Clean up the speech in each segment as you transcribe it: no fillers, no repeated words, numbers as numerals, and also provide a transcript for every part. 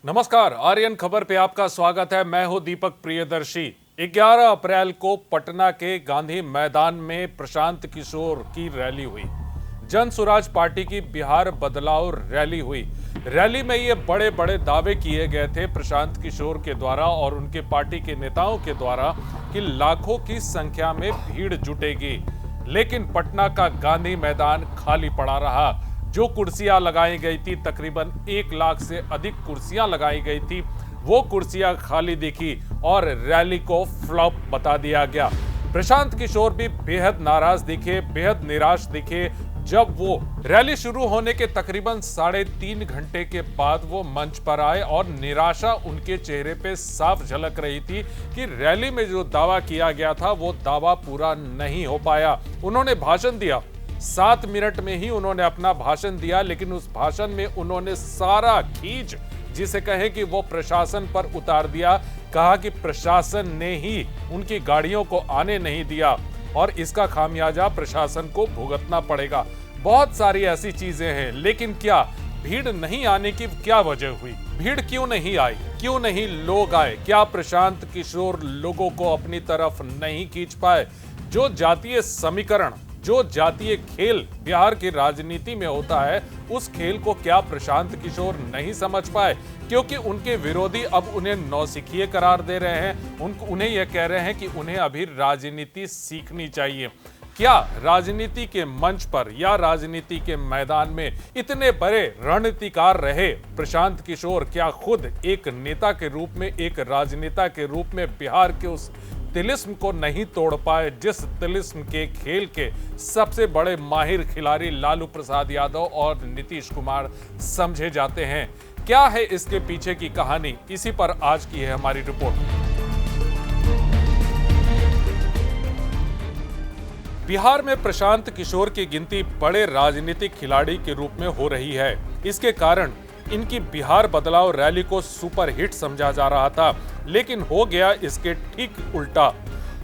नमस्कार, आर्यन खबर पे आपका स्वागत है। मैं हूं दीपक प्रियदर्शी। 11 अप्रैल को पटना के गांधी मैदान में प्रशांत किशोर की रैली हुई। जन स्वराज पार्टी की बिहार बदलाव रैली हुई। रैली में ये बड़े बड़े दावे किए गए थे प्रशांत किशोर के द्वारा और उनके पार्टी के नेताओं के द्वारा कि लाखों की संख्या में भीड़ जुटेगी, लेकिन पटना का गांधी मैदान खाली पड़ा रहा। जो कुर्सियां लगाई गई थी, तकरीबन 1 लाख से अधिक कुर्सियां लगाई गई थी, वो कुर्सियां खाली दिखी और रैली को फ्लॉप बता दिया गया। प्रशांत किशोर भी बेहद नाराज दिखे, बेहद निराश दिखे। जब वो रैली शुरू होने के तकरीबन 3.5 घंटे के बाद वो मंच पर आए और निराशा उनके चेहरे पे साफ झलक रही थी कि रैली में जो दावा किया गया था वो दावा पूरा नहीं हो पाया। उन्होंने भाषण दिया, 7 मिनट में ही उन्होंने अपना भाषण दिया, लेकिन उस भाषण में उन्होंने सारा खींच, जिसे कहें कि वो प्रशासन पर उतार दिया। कहा कि प्रशासन ने ही उनकी गाड़ियों को आने नहीं दिया और इसका खामियाजा प्रशासन को भुगतना पड़ेगा। बहुत सारी ऐसी चीजें हैं, लेकिन क्या भीड़ नहीं आने की क्या वजह हुई? भीड़ क्यों नहीं आई? क्यों नहीं लोग आए? क्या प्रशांत किशोर लोगों को अपनी तरफ नहीं खींच पाए? जो जातीय समीकरण, जो जातीय खेल बिहार की राजनीति में होता है, उस खेल को क्या प्रशांत किशोर नहीं समझ पाए? क्योंकि उनके विरोधी अब उन्हें नौसिखिए करार दे रहे हैं। उन्हें यह कह रहे हैं कि उन्हें अभी राजनीति सीखनी चाहिए। क्या राजनीति के मंच पर या राजनीति के मैदान में इतने बड़े रणनीतिकार रहे प्रशांत किशोर? क्या खुद एक नेता के रूप में, एक राजनेता के रूप में बिहार के उस तिलिस्म को नहीं तोड़ पाए जिस तिलिस्म के खेल के सबसे बड़े माहिर खिलाड़ी लालू प्रसाद यादव और नीतीश कुमार समझे जाते हैं? क्या है इसके पीछे की कहानी? इसी पर आज की है हमारी रिपोर्ट। बिहार में प्रशांत किशोर की गिनती बड़े राजनीतिक खिलाड़ी के रूप में हो रही है। इसके कारण इनकी बिहार बदलाव रैली को सुपर हिट समझा जा रहा था, लेकिन हो गया इसके ठीक उल्टा।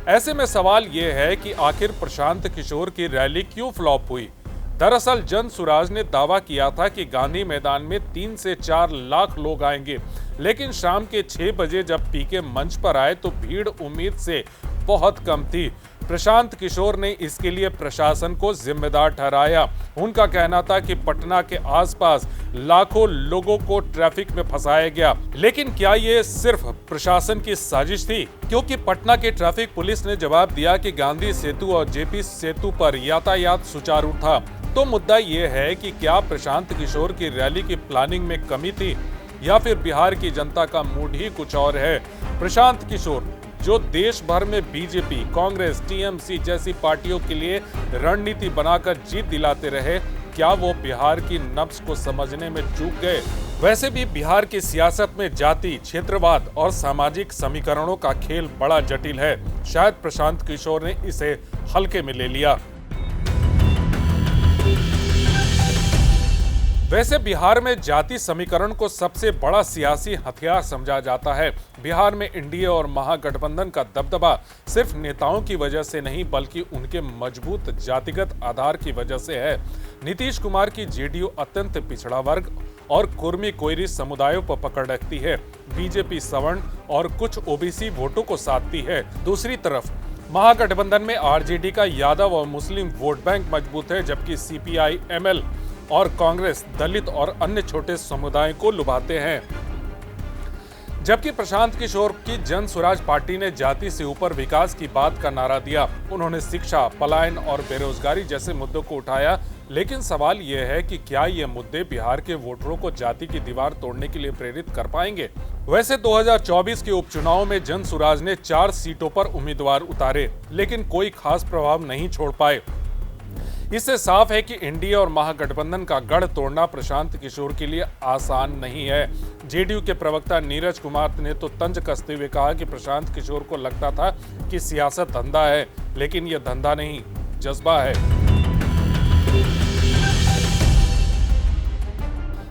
ऐसे में सवाल यह है कि आखिर प्रशांत किशोर की रैली क्यों फ्लॉप हुई? दरअसल जन स्वराज ने दावा किया था कि गांधी मैदान में 3 से 4 लाख लोग आएंगे, लेकिन शाम के 6 बजे जब पीके मंच पर आए तो भीड़ उम्मीद से बहुत कम थी। प्रशांत किशोर ने इसके लिए प्रशासन को जिम्मेदार ठहराया। उनका कहना था कि पटना के आसपास लाखों लोगों को ट्रैफिक में फंसाया गया, लेकिन क्या ये सिर्फ प्रशासन की साजिश थी? क्योंकि पटना के ट्रैफिक पुलिस ने जवाब दिया कि गांधी सेतु और जेपी सेतु पर यातायात सुचारू था। तो मुद्दा ये है कि क्या प्रशांत किशोर की रैली की प्लानिंग में कमी थी या फिर बिहार की जनता का मूड ही कुछ और है? प्रशांत किशोर जो देश भर में बीजेपी, कांग्रेस, टीएमसी जैसी पार्टियों के लिए रणनीति बनाकर जीत दिलाते रहे, क्या वो बिहार की नब्ज को समझने में चूक गए? वैसे भी बिहार की सियासत में जाति, क्षेत्रवाद और सामाजिक समीकरणों का खेल बड़ा जटिल है। शायद प्रशांत किशोर ने इसे हल्के में ले लिया। वैसे बिहार में जाति समीकरण को सबसे बड़ा सियासी हथियार समझा जाता है। बिहार में एनडीए और महागठबंधन का दबदबा सिर्फ नेताओं की वजह से नहीं, बल्कि उनके मजबूत जातिगत आधार की वजह से है। नीतीश कुमार की जेडीयू अत्यंत पिछड़ा वर्ग और कुर्मी कोयरी समुदायों पर पकड़ रखती है। बीजेपी सवर्ण और कुछ ओबीसी वोटों को साधती है। दूसरी तरफ महागठबंधन में आरजेडी का यादव और मुस्लिम वोट बैंक मजबूत है, जबकि सीपीआई, एमएल और कांग्रेस दलित और अन्य छोटे समुदायों को लुभाते हैं। जबकि प्रशांत किशोर की जन स्वराज पार्टी ने जाति से ऊपर विकास की बात का नारा दिया। उन्होंने शिक्षा, पलायन और बेरोजगारी जैसे मुद्दों को उठाया, लेकिन सवाल यह है कि क्या ये मुद्दे बिहार के वोटरों को जाति की दीवार तोड़ने के लिए प्रेरित कर पाएंगे? वैसे 2024 के उपचुनाव में जन स्वराज ने 4 सीटों पर उम्मीदवार उतारे, लेकिन कोई खास प्रभाव नहीं छोड़ पाए। इससे साफ है कि एनडीए और महागठबंधन का गढ़ तोड़ना प्रशांत किशोर के लिए आसान नहीं है। जेडीयू के प्रवक्ता नीरज कुमार ने तो तंज कसते हुए कहा कि प्रशांत किशोर को लगता था कि सियासत धंधा है, लेकिन यह धंधा नहीं, जज्बा है।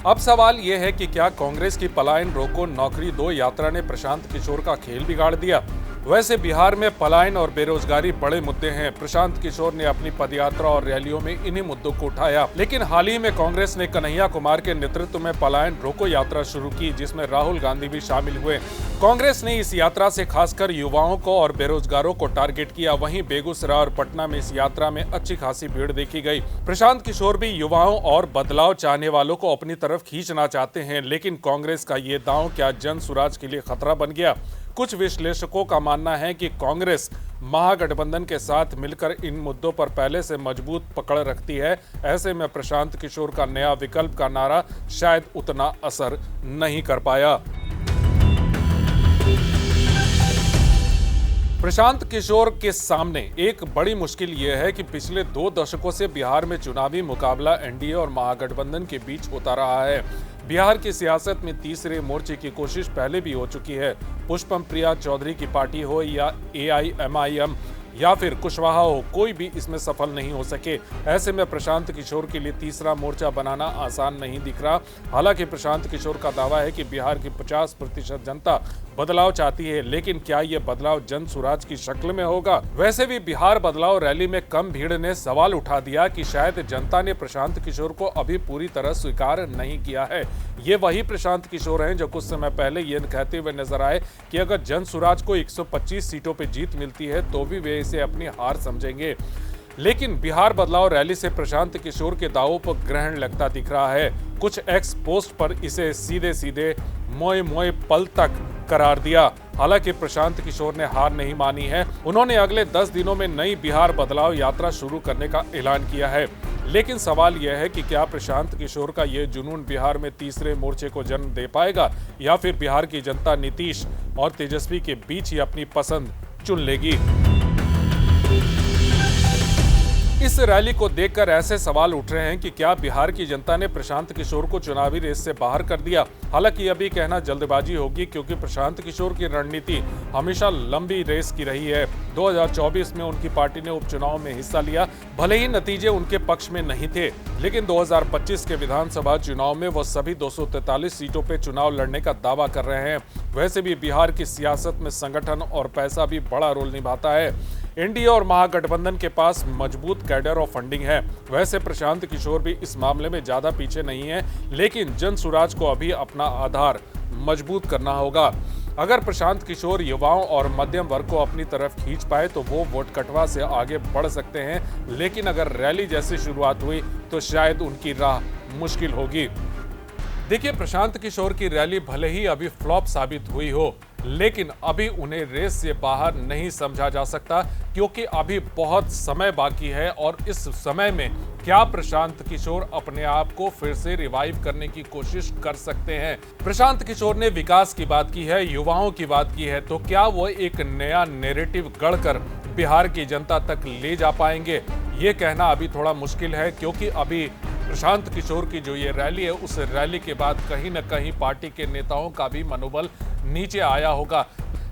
अब सवाल यह है कि क्या कांग्रेस की पलायन रोको नौकरी दो यात्रा ने प्रशांत किशोर का खेल बिगाड़ दिया? वैसे बिहार में पलायन और बेरोजगारी बड़े मुद्दे हैं। प्रशांत किशोर ने अपनी पदयात्रा और रैलियों में इन्हीं मुद्दों को उठाया। लेकिन हाल ही में कांग्रेस ने कन्हैया कुमार के नेतृत्व में पलायन रोको यात्रा शुरू की, जिसमें राहुल गांधी भी शामिल हुए। कांग्रेस ने इस यात्रा से खासकर युवाओं को और बेरोजगारों को टारगेट किया। वहीं बेगूसराय और पटना में इस यात्रा में अच्छी खासी भीड़ देखी गई। प्रशांत किशोर भी युवाओं और बदलाव चाहने वालों को अपनी तरफ खींचना चाहते हैं, लेकिन कांग्रेस का ये दांव क्या जन सुराज के लिए खतरा बन गया? कुछ विश्लेषकों का मानना है कि कांग्रेस महागठबंधन के साथ मिलकर इन मुद्दों पर पहले से मजबूत पकड़ रखती है। ऐसे में प्रशांत किशोर का नया विकल्प का नारा शायद उतना असर नहीं कर पाया। प्रशांत किशोर के सामने एक बड़ी मुश्किल यह है कि पिछले 2 दशकों से बिहार में चुनावी मुकाबला एनडीए और महागठबंधन के बीच होता रहा है। बिहार की सियासत में तीसरे मोर्चे की कोशिश पहले भी हो चुकी है। पुष्पम प्रिया चौधरी की पार्टी हो या AIMIM या फिर कुशवाहा हो, कोई भी इसमें सफल नहीं हो सके। ऐसे में प्रशांत किशोर के लिए तीसरा मोर्चा बनाना आसान नहीं दिख रहा। हालांकि प्रशांत किशोर का दावा है कि बिहार की 50% जनता बदलाव चाहती है, लेकिन क्या यह बदलाव जन सुराज की शक्ल में होगा? वैसे भी बिहार बदलाव रैली में कम भीड़ ने सवाल उठा दिया कि शायद जनता ने प्रशांत किशोर को अभी पूरी तरह स्वीकार नहीं किया है। ये वही प्रशांत किशोर हैं जो कुछ समय पहले ये कहते हुए नजर आए कि अगर जन सुराज को 125 सीटों पर जीत मिलती है तो भी वे इसे अपनी हार समझेंगे। लेकिन बिहार बदलाव रैली से प्रशांत किशोर के दावों पर ग्रहण लगता दिख रहा है। कुछ एक्स पोस्ट पर इसे सीधे सीधे मोए मोए पल तक करार दिया। हालांकि प्रशांत किशोर ने हार नहीं मानी है। उन्होंने अगले 10 दिनों में नई बिहार बदलाव यात्रा शुरू करने का ऐलान किया है। लेकिन सवाल यह है कि क्या प्रशांत किशोर का यह जुनून बिहार में तीसरे मोर्चे को जन्म दे पाएगा, या फिर बिहार की जनता नीतीश और तेजस्वी के बीच ही अपनी पसंद चुन लेगी? इस रैली को देखकर ऐसे सवाल उठ रहे हैं कि क्या बिहार की जनता ने प्रशांत किशोर को चुनावी रेस से बाहर कर दिया? हालांकि अभी कहना जल्दबाजी होगी, क्योंकि प्रशांत किशोर की रणनीति हमेशा लंबी रेस की रही है। 2024 में उनकी पार्टी ने उपचुनाव में हिस्सा लिया। भले ही नतीजे उनके पक्ष में नहीं थे, लेकिन 2025 के विधानसभा चुनाव में वो सभी 243 सीटों पर चुनाव लड़ने का दावा कर रहे हैं। वैसे भी बिहार की सियासत में संगठन और पैसा भी बड़ा रोल निभाता है। एनडीए और महागठबंधन के पास मजबूत कैडर और फंडिंग है। वैसे प्रशांत किशोर भी इस मामले में ज्यादा पीछे नहीं है, लेकिन जन सुराज को अभी अपना आधार मजबूत करना होगा। अगर प्रशांत किशोर युवाओं और मध्यम वर्ग को अपनी तरफ खींच पाए तो वो वोट कटवा से आगे बढ़ सकते हैं, लेकिन अगर रैली जैसी शुरुआत हुई तो शायद उनकी राह मुश्किल होगी। देखिए, प्रशांत किशोर की रैली भले ही अभी फ्लॉप साबित हुई हो, लेकिन अभी उन्हें रेस से बाहर नहीं समझा जा सकता, क्योंकि अभी बहुत समय बाकी है। और इस समय में क्या प्रशांत किशोर अपने आप को फिर से रिवाइव करने की कोशिश कर सकते हैं? प्रशांत किशोर ने विकास की बात की है, युवाओं की बात की है, तो क्या वो एक नया नैरेटिव गढ़कर बिहार की जनता तक ले जा पाएंगे? ये कहना अभी थोड़ा मुश्किल है, क्योंकि अभी प्रशांत किशोर की जो ये रैली है, उस रैली के बाद कहीं न कहीं पार्टी के नेताओं का भी मनोबल नीचे आया होगा।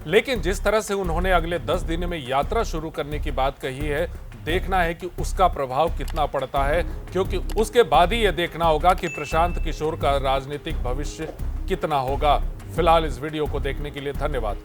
लेकिन जिस तरह से उन्होंने अगले 10 दिन में यात्रा शुरू करने की बात कही है, देखना है कि उसका प्रभाव कितना पड़ता है, क्योंकि उसके बाद ही यह देखना होगा कि प्रशांत किशोर का राजनीतिक भविष्य कितना होगा। फिलहाल इस वीडियो को देखने के लिए धन्यवाद।